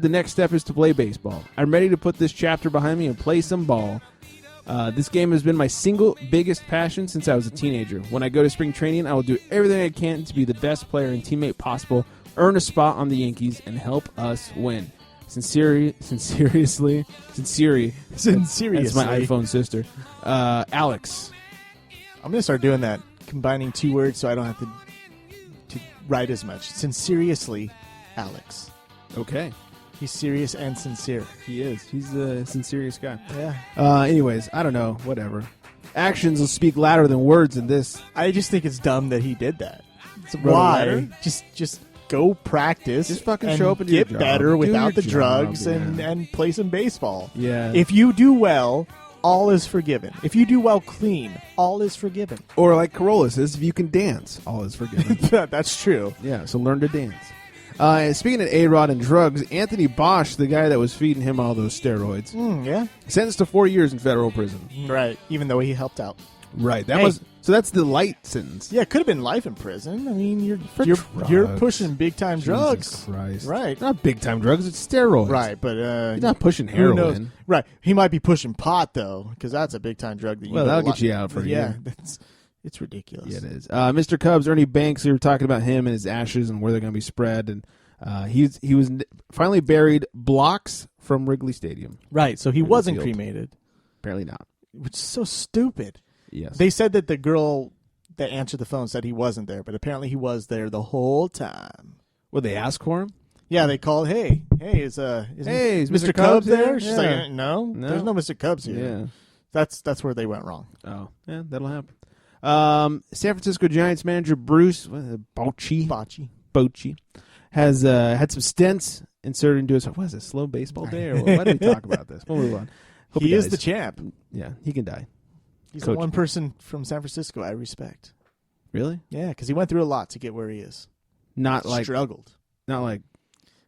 the next step is to play baseball. I'm ready to put this chapter behind me and play some ball. This game has been my single biggest passion since I was a teenager. When I go to spring training, I will do everything I can to be the best player and teammate possible, earn a spot on the Yankees, and help us win. Sincerely. That's my iPhone sister. Alex. I'm going to start doing that, combining 2 words so I don't have to write as much. Sinceriously, Alex. Okay. He's serious and sincere. He is. He's a sincerious guy. Yeah. Anyways, I don't know. Whatever. Actions will speak louder than words in this. I just think it's dumb that he did that. Wrote a letter? Why? Just go practice. Just fucking and show up and get do your job. better Do without your the drugs job, and play some baseball. Yeah. If you do well, all is forgiven. If you do well clean, all is forgiven. Or like Corolla says, if you can dance, all is forgiven. That's true. Yeah, so learn to dance. Speaking of A-Rod and drugs, Anthony Bosch, the guy that was feeding him all those steroids, Yeah. sentenced to 4 years in federal prison. Right. Even though he helped out. Right. So that's the light sentence. Yeah, it could have been life in prison. I mean, you're drugs. pushing big time drugs. Jesus Christ. Right. Not big time drugs, it's steroids. Right, but You're not pushing who knows? heroin. Right. He might be pushing pot though, because that's a big time drug that you Well, that'll get you out for a year. It's ridiculous. Yeah, it is. Mr. Cubs, Ernie Banks, we were talking about him and his ashes and where they're going to be spread. And he was finally buried blocks from Wrigley Stadium. Right, so he wasn't field. cremated. Apparently not. Which is so stupid. Yes. They said that the girl that answered the phone said he wasn't there, but apparently he was there the whole time. Would they ask for him? Yeah, they called, hey, is Mr. Cubs there? She's like, no, there's no Mr. Cubs here. Yeah. That's where they went wrong. Oh, yeah, that'll happen. San Francisco Giants manager Bruce Bochy has had some stents inserted into his. What is it? Slow baseball day, or why do we talk about this? We'll move on. Hope He is dies. the champ. Yeah, he can die. He's Coach. the one person from San Francisco I respect. Really? Yeah, because he went through a lot to get where he is. Not like struggled. Not like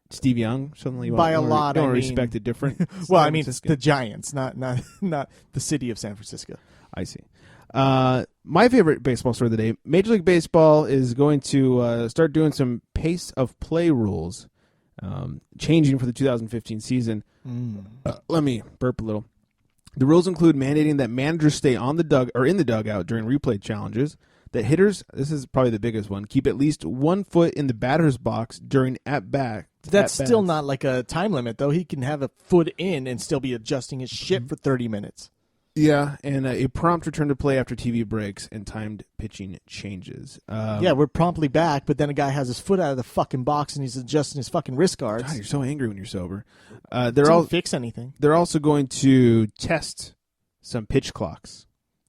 Steve Young. Suddenly, By a lot, Don't I mean- respect it different. Well, I San mean, Francisco. the Giants, not the city of San Francisco. I see. My favorite baseball story of the day: Major League Baseball is going to start doing some pace of play rules, changing for the 2015 season. Let me burp a little. The rules include mandating that managers stay on the in the dugout during replay challenges. That hitters, this is probably the biggest one, keep at least 1 foot in the batter's box during at-bat. That's still not like a time limit, though. He can have a foot in and still be adjusting his shit for 30 minutes. Yeah, and a prompt return to play after TV breaks and timed pitching changes. Yeah, we're promptly back, but then a guy has his foot out of the fucking box and he's adjusting his fucking wrist guards. God, you're so angry when you're sober. Don't fix anything. They're also going to test some pitch clocks.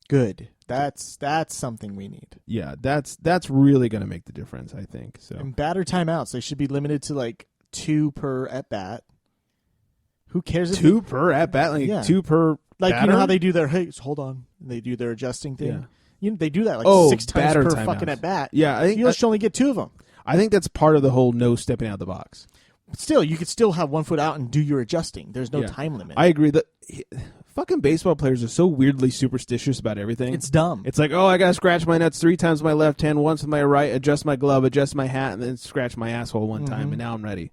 Good. That's something we need. Yeah, that's really going to make the difference, I think. So. And batter timeouts, they should be limited to like 2 per at bat. Who cares? If 2 per at bat, like Yeah. 2 per. Like, batter? you know how they do their, hey, hold on. They do their adjusting thing. Yeah. You know, they do that like 6 times batter per timeouts. fucking at bat. Yeah, I think you should only get 2 of them. I think that's part of the whole no stepping out of the box. But still, you could still have 1 foot out and do your adjusting. There's no Yeah. time limit. I agree that fucking baseball players are so weirdly superstitious about everything. It's dumb. It's like, oh, I got to scratch my nuts 3 times with my left hand, once with my right, adjust my glove, adjust my hat, and then scratch my asshole 1 time, and now I'm ready.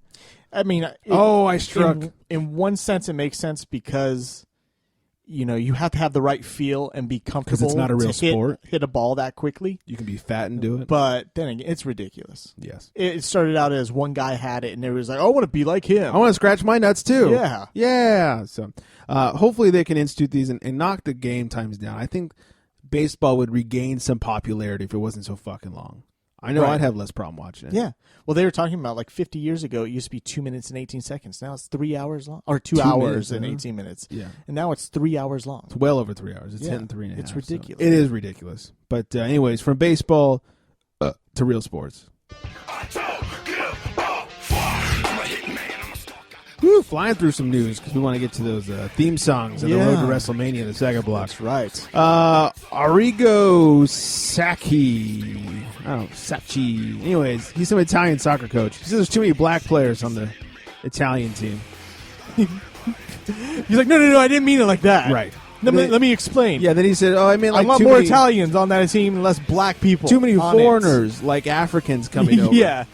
I mean, I struck. In one sense, it makes sense because, you know, you have to have the right feel and be comfortable. 'Cause it's not a real sport. Hit a ball that quickly. You can be fat and do it. But then again, it's ridiculous. Yes. It started out as one guy had it, and it was like, oh, I want to be like him. I want to scratch my nuts too. Yeah. Yeah. So hopefully they can institute these and knock the game times down. I think baseball would regain some popularity if it wasn't so fucking long. I know I'd have less problem watching it. Yeah. Well, they were talking about like 50 years ago, it used to be 2 minutes and 18 seconds. Now it's 3 hours long. Or 2 hours and 18 minutes. Yeah. And now it's 3 hours long. It's well over 3 hours. It's Yeah. hitting 3.5. It's ridiculous. So it is ridiculous. But anyways, from baseball to real sports. Woo, flying through some news because we want to get to those theme songs on the road to WrestleMania, the Saga Block. That's right. Arrigo Sacchi. Oh, Sacchi. Anyways, he's some Italian soccer coach. He says there's too many black players on the Italian team. He's like, no, I didn't mean it like that. Right. Let me explain. Yeah, then he said, I mean, like I want too more many, Italians on that team and less black people. too many on it." foreigners, like Africans coming over. Yeah.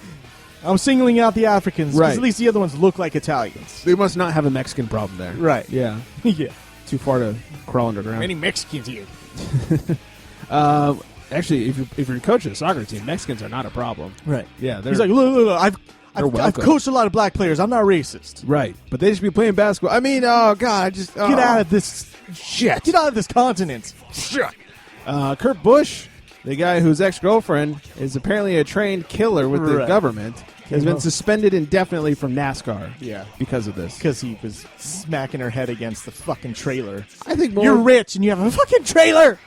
I'm singling out the Africans because Right. at least the other ones look like Italians. They must not have a Mexican problem there. Right. Yeah. Yeah. Too far to crawl underground. Many Mexicans here. Actually, if you're coaching a soccer team, Mexicans are not a problem. Right. Yeah, He's like, look, I've welcome. coached a lot of black players. I'm not racist. right, but they should be playing basketball. I mean, oh god, I just Get out of this shit. Get out of this continent. Shit. Kurt Busch, the guy whose ex-girlfriend is apparently a trained killer with the Right. government, has been suspended indefinitely from NASCAR. Yeah. Because of this. Because he was smacking her head against the fucking trailer. I think more. You're rich and you have a fucking trailer.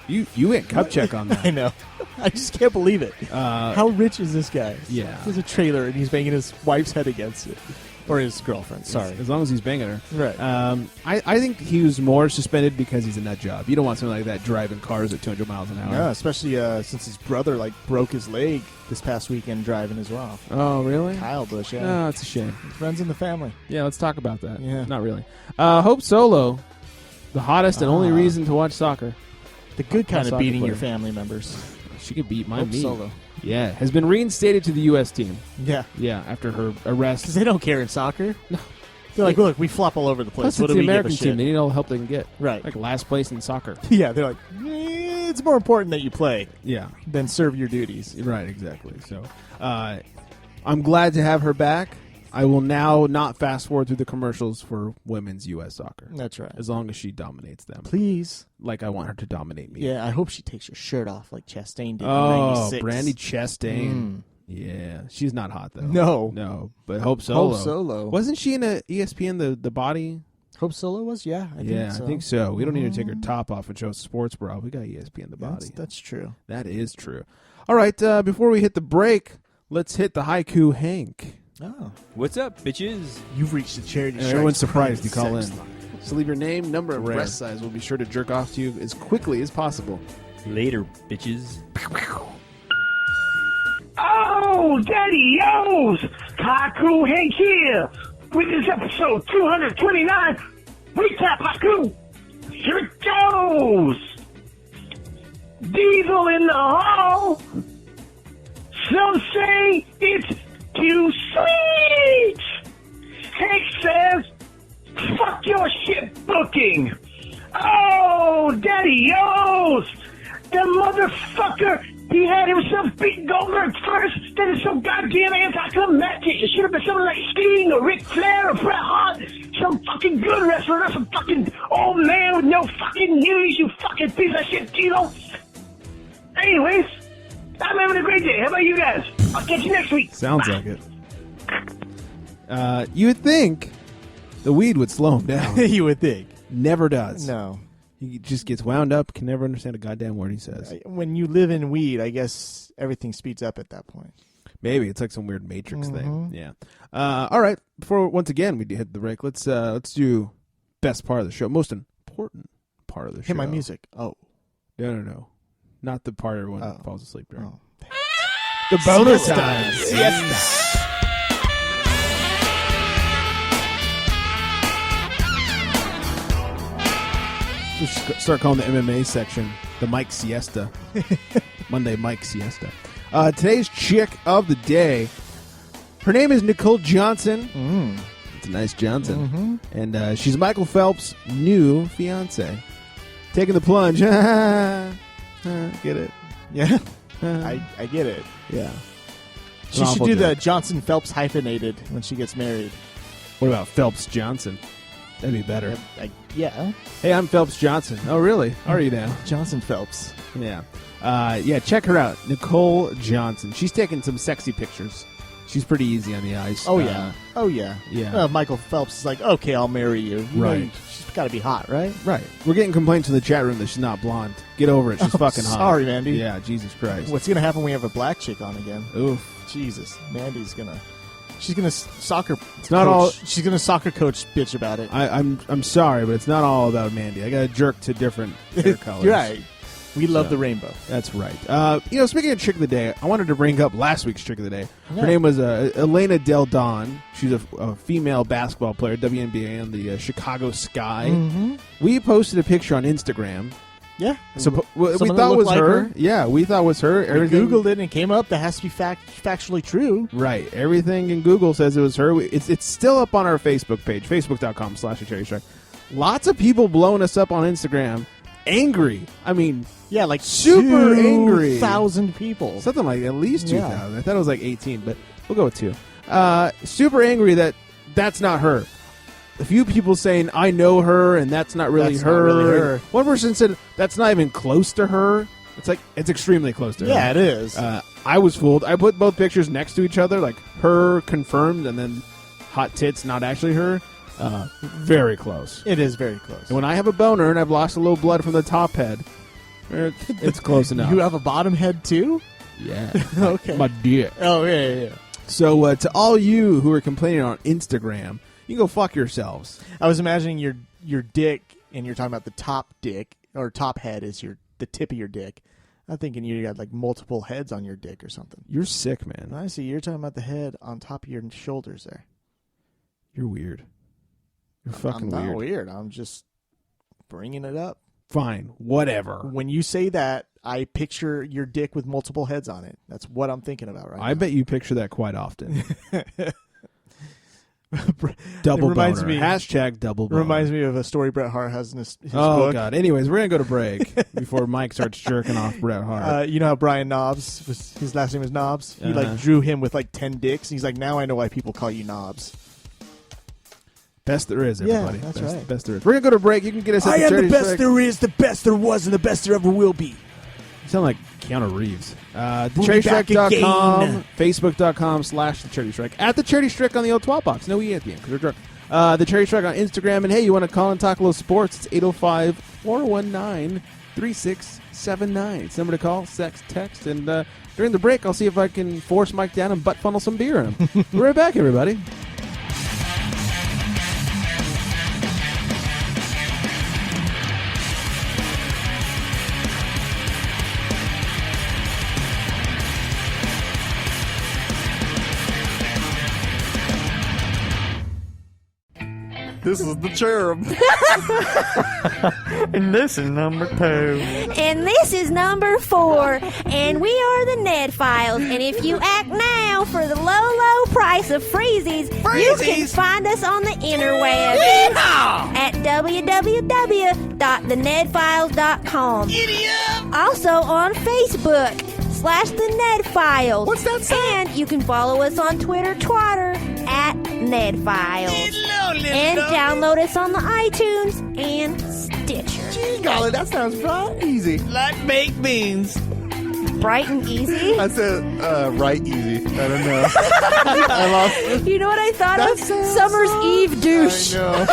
You went cup check on that. I know. I just can't believe it. How rich is this guy? Yeah. He has a trailer and he's banging his wife's head against it. Or his girlfriend, sorry. As long as he's banging her. Right. I think he was more suspended because he's a nut job. You don't want someone like that driving cars at 200 miles an hour. Yeah, especially since his brother broke his leg this past weekend driving as well. Oh, really? Kyle Busch, yeah. Oh, it's a shame. It runs in the family. Yeah, let's talk about that. Yeah. Not really. Hope Solo, the hottest and only reason to watch soccer. The good kind of Soccer beating player. your family members. She could beat my Hope meat. Solo. Yeah, has been reinstated to the U.S. team. Yeah. Yeah, after her arrest. Because they don't care in soccer. No. They're like, look, we flop all over the place. Plus, What it's do the we give a American shit? team. They need all the help they can get. Right. Like last place in soccer. Yeah, they're like, it's more important that you play Yeah. than serve your duties. Right, exactly. So, I'm glad to have her back. I will now not fast forward through the commercials for women's U.S. soccer. That's right. As long as she dominates them. Please. Like I want her to dominate me. Yeah, I hope she takes her shirt off like Chastain did in Oh, 96. Brandy Chastain. Yeah. She's not hot, though. No. No. But Hope Solo. Hope Solo. Wasn't she in a ESPN, the body? Hope Solo was? Yeah, I think so. We don't need to take her top off and show us sports bra. We got ESPN the body. That's true. That is true. All right, before we hit the break, let's hit the haiku Hank. Oh. What's up, bitches? You've reached the charity And strike everyone's surprised you sex call in. line. So leave your name, number, and Rare. breast size. We'll be sure to jerk off to you as quickly as possible. Later, bitches. Oh, Daddy Yo's! Haku Hank here with this episode 229 Recap Haku. Here it goes! Diesel in the hall. Some say it's too sweet. Hank says, fuck your shit booking. Oh, Daddy Yo's! The motherfucker! He had himself beat Goldberg first. That is so goddamn anticlimactic. It should have been something like Sting or Ric Flair or Bret Hart. Some fucking good wrestler, not some fucking old man with no fucking news, you fucking piece of shit, Tito. Anyways, I'm having a great day. How about you guys? I'll catch you next week. Sounds like it. You would think the weed would slow him down. You would think. Never does. No. He just gets wound up, can never understand a goddamn word he says. When you live in weed, I guess everything speeds up at that point. Maybe it's like some weird Matrix thing. Yeah. All right. Before once again we hit the break, let's do best part of the show, most important part of the show. Hit my music. Oh. No. Not the part everyone falls asleep during. Oh. The bonus Siesta. time. Siesta. We should start calling the MMA section the Mike Siesta. Monday Mike Siesta. Today's chick of the day, her name is Nicole Johnson. It's a nice Johnson. And she's Michael Phelps' new fiance. Taking the plunge. Get it? Yeah. I get it. Yeah. She should do the Johnson Phelps hyphenated when she gets married. What about Phelps Johnson? That'd be better. Yeah. Hey, I'm Phelps Johnson. Oh, really? Are you now? Johnson Phelps. Yeah. Check her out. Nicole Johnson. She's taking some sexy pictures. She's pretty easy on the eyes. Oh, yeah. Yeah. Michael Phelps is like, okay, I'll marry you. You know, Right. she's got to be hot, right? Right. We're getting complaints in the chat room that she's not blonde. Get over it. She's fucking hot. Sorry, Mandy. Yeah, Jesus Christ. What's going to happen when we have a black chick on again? Oof. Jesus. Mandy's going to... She's gonna soccer. It's not all. She's gonna soccer coach bitch about it. I'm sorry, but it's not all about Mandy. I got to jerk to different hair colors. You're right. We love So, the rainbow. That's right. Speaking of chick of the day, I wanted to bring up last week's chick of the day. Yeah. Her name was Elena Del Don. She's a female basketball player, WNBA on the Chicago Sky. Mm-hmm. We posted a picture on Instagram, Yeah. So we Someone thought that was looked like her. Yeah, we thought was her. I Everything Googled it and it came up. That has to be factually true. right. Everything in Google says it was her. It's still up on our Facebook page, facebook.com/thecherrystrike. Lots of people blowing us up on Instagram, angry. I mean, Yeah, like super angry. 2,000 people. something like at least Yeah. 2,000. I thought it was like 18, but we'll go with 2. Super angry that that's not her. A few people saying, I know her, and that's not really That's her. not really her. One person said, that's not even close to her. It's like, it's extremely close to her. Yeah, it is. I was fooled. I put both pictures next to each other, like her confirmed, and then hot tits, not actually her. Very close. It is very close. And when I have a boner and I've lost a little blood from the top head, it's close enough. You have a bottom head too? Yeah. Okay. My dick. Oh, yeah. So to all you who are complaining on Instagram, you can go fuck yourselves. I was imagining your dick, and you're talking about the top dick, or top head is the tip of your dick. I'm thinking you got like multiple heads on your dick or something. You're sick, man. I see. You're talking about the head on top of your shoulders there. You're weird. You're fucking I'm not weird. weird. I'm just bringing it up. Fine. Whatever. When you say that, I picture your dick with multiple heads on it. That's what I'm thinking about right now. I bet you picture that quite often. Double reminds boner. me- Hashtag double boner. Reminds me of a story Bret Hart has in his Oh, book. God. Anyways, we're going to go to break before Mike starts jerking off Bret Hart. You know how Brian Knobs, his last name was Knobs? He Uh-huh. like drew him with like 10 dicks. He's like, now I know why people call you Knobs. Best there is, everybody. Yeah, that's best, right. Best there is. We're going to go to break. You can get us at I am the Charity best Strike. there is, the best there was, and the best there ever will be. You sound like Keanu Reeves. We'll be back TheCharityStrike.com, again. Facebook.com/TheCharityStrike. At the Charity Strike on the old twat box. No E at the end because we're drunk. The Charity Strike on Instagram. And hey, you want to call and talk a little sports? It's 805-419-3679. It's the number to call, sex, text. And during the break, I'll see if I can force Mike down and butt funnel some beer in him. We're right back, everybody. This is the cherub. And this is number 2. And this is number 4. And we are the Ned Files. And if you act now for the low, low price of freezies, you can find us on the interweb at www.thenedfiles.com. Also on Facebook /The Ned Files. What's that say? And you can follow us on Twitter, at Ned Files. And download us on the iTunes and Stitcher. Gee golly, that sounds right easy. Like baked beans. Bright and easy. I said right easy. I don't know. I lost. You know what I thought That of? sounds Summer's so- Eve douche. I know.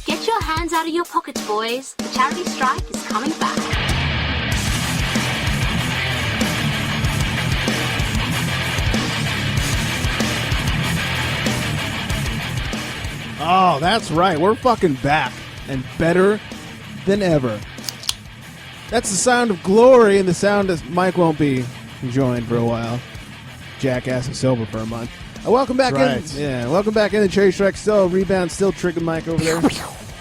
Get your hands out of your pockets, boys. The charity strike is coming back. Oh, that's right. We're fucking back and better than ever. That's the sound of glory and the sound that Mike won't be enjoying for a while. Jackass is sober for a month. Welcome back Right. in. Yeah, welcome back in. The Cherry Strike still rebound, still tricking Mike over there.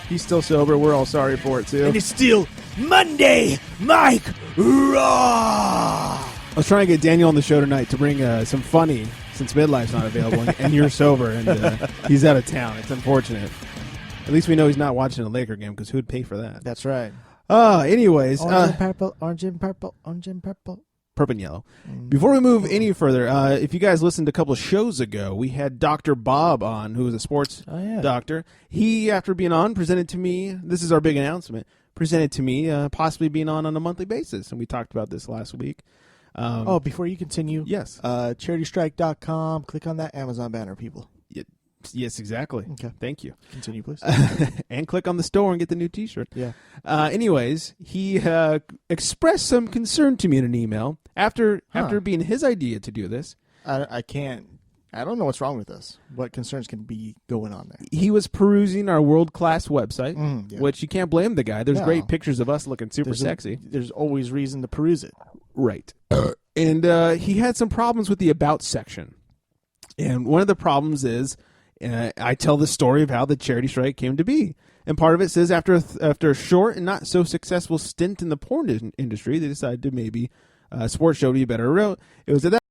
He's still sober. We're all sorry for it too. And it's still Monday, Mike Raw. I was trying to get Daniel on the show tonight to bring some funny since Midlife's not available and you're sober and he's out of town. It's unfortunate. At least we know he's not watching a Laker game because who'd pay for that? That's right. Anyways, Orange and purple, orange and purple, orange and purple. purple and yellow. Before we move any further, if you guys listened a couple of shows ago, we had Dr. Bob on, who was a sports doctor. He, after being on, presented to me, this is our big announcement, presented to me possibly being on a monthly basis. And we talked about this last week. Before you continue, Yes. charitystrike.com, click on that Amazon banner, people. Yes, exactly. Okay. Thank you. Continue, please. And click on the store and get the new T-shirt. Yeah. Anyways, he expressed some concern to me in an email after being his idea to do this. I don't know what's wrong with this. What concerns can be going on there? He was perusing our world-class website, Yeah. which you can't blame the guy. There's No. great pictures of us looking super sexy. There's always reason to peruse it. Right. And he had some problems with the About section. And one of the problems is I tell the story of how the charity strike came to be. And part of it says after a short and not so successful stint in the porn industry, they decided to maybe sports show to be a better route. It was at that